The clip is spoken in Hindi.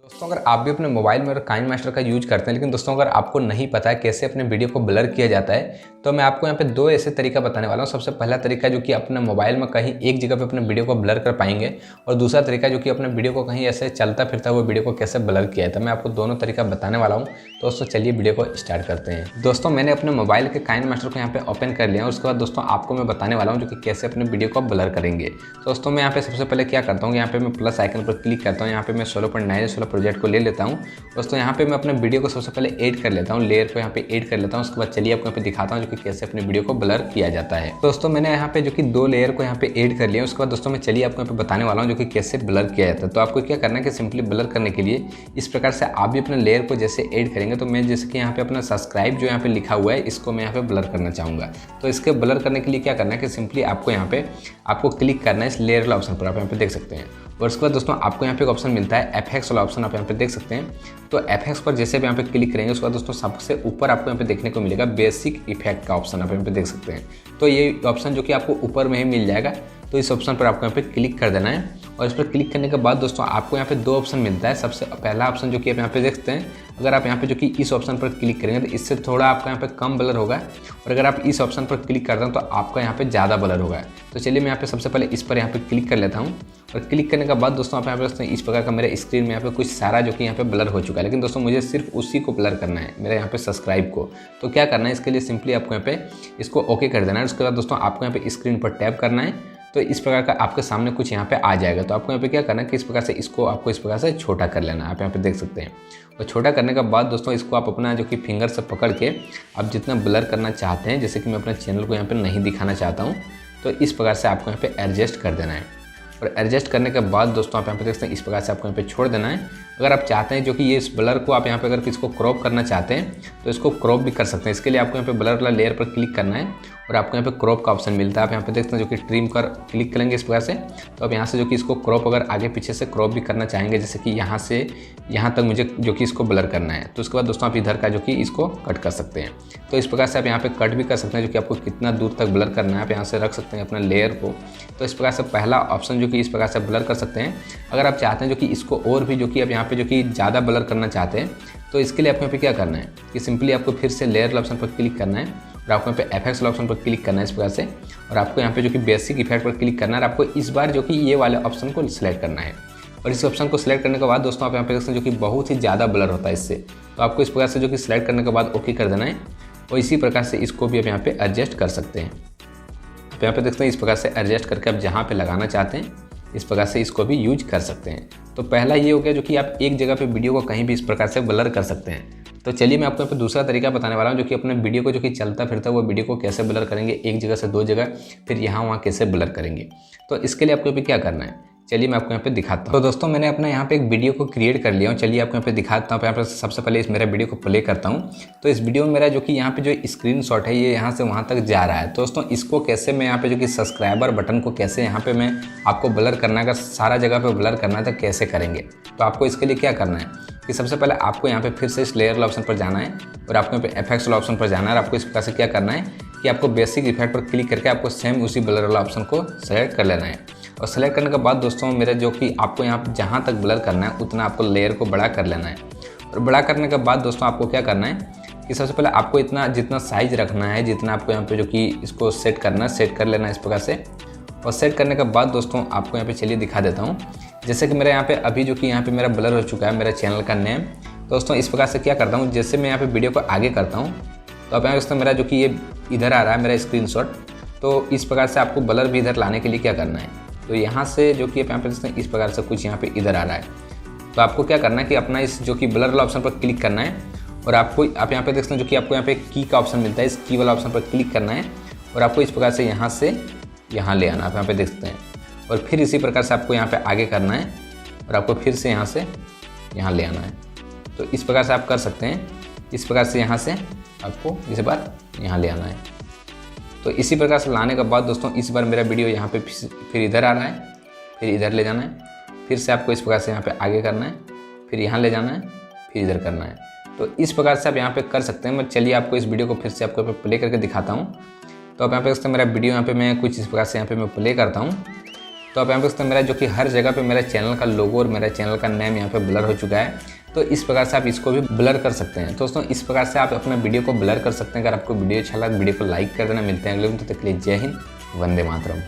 दोस्तों अगर आप भी अपने मोबाइल में काइनमास्टर का यूज करते हैं, लेकिन दोस्तों अगर आपको नहीं पता है कैसे अपने वीडियो को ब्लर किया जाता है, तो मैं आपको यहाँ पे दो ऐसे तरीका बताने वाला हूँ। सबसे पहला तरीका जो कि अपने मोबाइल में कहीं एक जगह पे अपने वीडियो को ब्लर कर पाएंगे, और दूसरा तरीका जो कि अपने वीडियो को कहीं ऐसे चलता फिरता हुआ वीडियो को कैसे ब्लर किया है। तो मैं आपको दोनों तरीका बताने वाला हूँ। दोस्तों चलिए वीडियो को स्टार्ट करते हैं। दोस्तों मैंने अपने मोबाइल के काइनमास्टर को यहाँ पे ओपन कर लिया, उसके बाद दोस्तों आपको मैं बताने वाला हूँ जो कि कैसे अपने वीडियो को ब्लर करेंगे। दोस्तों मैं यहाँ पे सबसे पहले क्या करता हूँ, यहाँ पे मैं प्लस आइकन पर क्लिक करता हूँ। यहाँ पे मैं 16.9 प्रोजेक्ट को ले लेता हूँ। दोस्तों यहाँ पे मैं अपने वीडियो को सबसे पहले ऐड कर लेता हूँ, लेयर को यहाँ पे ऐड कर लेता हूँ। उसके बाद चलिए आपको यहाँ पे दिखाता हूँ जो कि कैसे अपने वीडियो को ब्लर किया जाता है। दोस्तों मैंने यहाँ पे जो कि दो लेयर को यहाँ पे ऐड कर लिया। उसके बाद दोस्तों मैं चलिए आपको यहाँ पे बताने वाला हूँ जो कि कैसे ब्लर किया जाता है। तो आपको क्या करना है कि सिंपली ब्लर करने के लिए इस प्रकार से आप भी अपने लेयर को जैसे ऐड करेंगे, तो मैं जैसे कि यहाँ पे अपना सब्सक्राइब जो यहाँ पे लिखा हुआ है, इसको मैं यहाँ पे ब्लर करना चाहूँगा। तो इसके ब्लर करने के लिए क्या करना है कि सिंपली आपको यहाँ पे क्लिक करना है इस लेयर वाला ऑप्शन पर, आप यहाँ पे देख सकते हैं। और उसके बाद दोस्तों आपको यहाँ पे एक ऑप्शन मिलता है एफएक्स वाला ऑप्शन, आप यहाँ पे देख सकते हैं। तो एफएक्स पर जैसे भी यहाँ पे क्लिक करेंगे, उसके बाद दोस्तों सबसे ऊपर आपको यहाँ पे देखने को मिलेगा बेसिक इफेक्ट का ऑप्शन, आप यहाँ पे देख सकते हैं। तो ये ऑप्शन जो कि आपको ऊपर में ही मिल जाएगा, तो इस ऑप्शन पर आपको यहाँ पे क्लिक कर देना है। और इस पर क्लिक करने के बाद दोस्तों आपको यहाँ पे दो ऑप्शन मिलता है। सबसे पहला ऑप्शन जो कि आप यहाँ पे देखते हैं, अगर आप यहाँ पे जो कि इस ऑप्शन पर क्लिक करेंगे तो इससे थोड़ा आपका यहाँ पे कम ब्लर होगा, और अगर आप इस ऑप्शन पर क्लिक करते हैं तो आपका यहाँ पे ज़्यादा ब्लर होगा। तो चलिए मैं यहाँ पे सबसे पहले इस पर यहाँ पे क्लिक कर लेता हूँ। और क्लिक करने के बाद दोस्तों आप यहाँ पे दोस्तों इस प्रकार का मेरे स्क्रीन में यहाँ पे कुछ सारा जो कि यहाँ पे ब्लर हो चुका है, लेकिन दोस्तों मुझे सिर्फ उसी को ब्लर करना है, मेरे यहाँ पे सब्सक्राइब को। तो क्या करना है, इसके लिए सिंपली आपको यहाँ पे इसको ओके कर देना है। उसके बाद दोस्तों आपको यहाँ पे स्क्रीन पर टैप करना है, तो इस प्रकार का आपके सामने कुछ यहाँ पे आ जाएगा। तो आपको यहाँ पे क्या करना है कि इस प्रकार से इसको आपको इस प्रकार से छोटा कर लेना है, आप यहाँ पे देख सकते हैं। और छोटा करने के बाद दोस्तों इसको आप अपना जो कि फिंगर से पकड़ के आप जितना ब्लर करना चाहते हैं, जैसे कि मैं अपने चैनल को यहाँ पे नहीं दिखाना चाहता हूँ, तो इस प्रकार से आपको यहाँ पे एडजस्ट कर देना है। और एडजस्ट करने के बाद दोस्तों आप यहाँ पे देखते हैं इस प्रकार से आपको यहाँ पे छोड़ देना है। अगर आप चाहते हैं जो कि ये इस ब्लर को आप यहाँ पे अगर इसको क्रॉप करना चाहते हैं, तो इसको क्रॉप भी कर सकते हैं। इसके लिए आपको यहाँ पे ब्लर वाला लेयर पर क्लिक करना है, और आपको यहाँ पे क्रॉप का ऑप्शन मिलता है। आप यहाँ पे देखते हैं जो कि ट्रिम कर क्लिक करेंगे इस प्रकार से, तो आप यहाँ से जो कि इसको क्रॉप अगर आगे पीछे से क्रॉप भी करना चाहेंगे, जैसे कि यहाँ से यहाँ तक मुझे जो कि इसको ब्लर करना है, तो उसके बाद दोस्तों आप इधर का जो कि इसको कट कर सकते हैं। तो इस प्रकार से आप यहाँ पे कट भी कर सकते हैं, जो कि आपको कितना दूर तक ब्लर करना है आप यहाँ से रख सकते हैं अपना लेयर को। तो इस प्रकार से पहला ऑप्शन जो कि इस प्रकार से ब्लर कर सकते हैं। अगर आप चाहते हैं जो कि इसको और भी जो कि आप यहाँ पे जो कि ज़्यादा ब्लर करना चाहते हैं, तो इसके लिए आपको यहाँ पे क्या करना है कि सिंपली आपको फिर से लेयर ऑप्शन पर क्लिक करना है, और आपको यहाँ पे एफएक्स ऑप्शन पर क्लिक करना है इस प्रकार से, और आपको यहाँ पे जो कि बेसिक इफेक्ट पर क्लिक करना है। और आपको इस बार जो कि ये वाले ऑप्शन को सिलेक्ट करना है। और इस ऑप्शन को सिलेक्ट करने के बाद दोस्तों आप यहाँ पे देखते हैं जो कि बहुत ही ज़्यादा ब्लर होता है इससे, तो आपको इस प्रकार से जो कि सिलेक्ट करने के बाद ओके कर देना है। और इसी प्रकार से इसको भी आप यहाँ पे एडजस्ट कर सकते हैं। आप यहाँ पे देखते हैं इस प्रकार से एडजस्ट करके आप जहाँ पे लगाना चाहते हैं इस प्रकार से इसको भी यूज कर सकते हैं। तो पहला ये हो गया जो कि आप एक जगह पे वीडियो को कहीं भी इस प्रकार से ब्लर कर सकते हैं। तो चलिए मैं आपको यहाँ पे दूसरा तरीका बताने वाला हूँ, जो कि अपने वीडियो को जो कि चलता फिरता वो वीडियो को कैसे ब्लर करेंगे, एक जगह से दो जगह, फिर यहाँ वहाँ कैसे ब्लर करेंगे। तो इसके लिए आपको यहाँ पे क्या करना है, चलिए मैं आपको यहाँ पे दिखाता हूँ। तो दोस्तों मैंने अपना यहाँ पे एक वीडियो को क्रिएट कर लिया हूँ। चलिए आपको यहाँ पे दिखाता हूँ। यहाँ पे सबसे पहले इस मेरा वीडियो को प्ले करता हूँ। तो इस वीडियो में मेरा जो कि यहाँ पे जो स्क्रीनशॉट है ये यहाँ से वहाँ तक जा रहा है। तो दोस्तों इसको कैसे मैं यहाँ पे जो कि सब्सक्राइबर बटन को कैसे यहाँ पे मैं आपको ब्लर करना है, अगर सारा जगह पे ब्लर करना है तो कैसे करेंगे। तो आपको इसके लिए क्या करना है कि सबसे पहले आपको यहाँ पे फिर से इस लेयर ऑप्शन पर जाना है, और आपको यहाँ पे एफएक्स वाला ऑप्शन पर जाना है। और आपको इस प्रकार से क्या करना है कि आपको बेसिक इफेक्ट पर क्लिक करके आपको सेम उसी ब्लर वाला ऑप्शन को सेलेक्ट कर लेना है। और सेलेक्ट करने के बाद दोस्तों मेरे जो कि आपको यहाँ जहाँ तक ब्लर करना है उतना आपको लेयर को बड़ा कर लेना है। और बड़ा करने के बाद दोस्तों आपको क्या करना है कि सबसे पहले आपको इतना जितना साइज़ रखना है, जितना आपको यहाँ पे जो कि इसको सेट करना है, सेट कर लेना है इस प्रकार से। और सेट करने के बाद दोस्तों आपको यहाँ पे चलिए दिखा देता हूँ। जैसे कि मेरे यहाँ पे अभी जो कि यहाँ पे मेरा ब्लर हो चुका है मेरा चैनल का नेम। दोस्तों इस प्रकार से क्या करता हूँ, जैसे मैं यहाँ पे वीडियो को आगे करता हूँ तो आप यहाँ दोस्तों मेरा जो कि ये इधर आ रहा है मेरा स्क्रीनशॉट। तो इस प्रकार से आपको ब्लर भी इधर लाने के लिए क्या करना है, तो यहाँ से जो कि आप यहाँ पे देखते हैं इस प्रकार से कुछ यहाँ पे इधर आ रहा है। तो आपको क्या करना है कि अपना इस जो कि ब्लर वाला ऑप्शन पर क्लिक करना है, और आप यहाँ पे देखते हैं जो कि आपको यहाँ पे की का ऑप्शन मिलता है, इस की वाला ऑप्शन पर क्लिक करना है, और आपको इस प्रकार से यहाँ से यहाँ ले आना, आप यहाँ पे देख सकते हैं। और फिर इसी प्रकार से आपको यहाँ पे आगे करना है, और आपको फिर से यहाँ से यहाँ ले आना है। तो इस प्रकार से आप कर सकते हैं। इस प्रकार से यहाँ से आपको इस बार यहाँ ले आना है। तो इसी प्रकार से लाने के बाद दोस्तों इस बार मेरा वीडियो यहाँ पे फिर इधर आ रहा है, फिर इधर ले जाना है, फिर से आपको इस प्रकार से यहाँ पे आगे करना है, फिर यहाँ ले जाना है, फिर इधर करना है। तो इस प्रकार से आप यहाँ पे कर सकते हैं। मैं चलिए आपको इस वीडियो को फिर से आपको प्ले करके दिखाता हूँ। तो आप यहाँ पे देखते हैं मेरा वीडियो यहाँ पे मैं कुछ इस प्रकार से यहाँ पे मैं प्ले करता हूँ। तो आप यहाँ पे दोस्तों मेरा जो कि हर जगह पे मेरा चैनल का लोगो और मेरा चैनल का नेम यहाँ पे ब्लर हो चुका है। तो इस प्रकार से आप इसको भी ब्लर कर सकते हैं। तो दोस्तों इस प्रकार से आप अपने वीडियो को ब्लर कर सकते हैं। अगर आपको वीडियो अच्छा लगा वीडियो को लाइक कर देना। मिलते हैं अगले वीडियो में, तब तक के लिए जय हिंद, वंदे मातरम।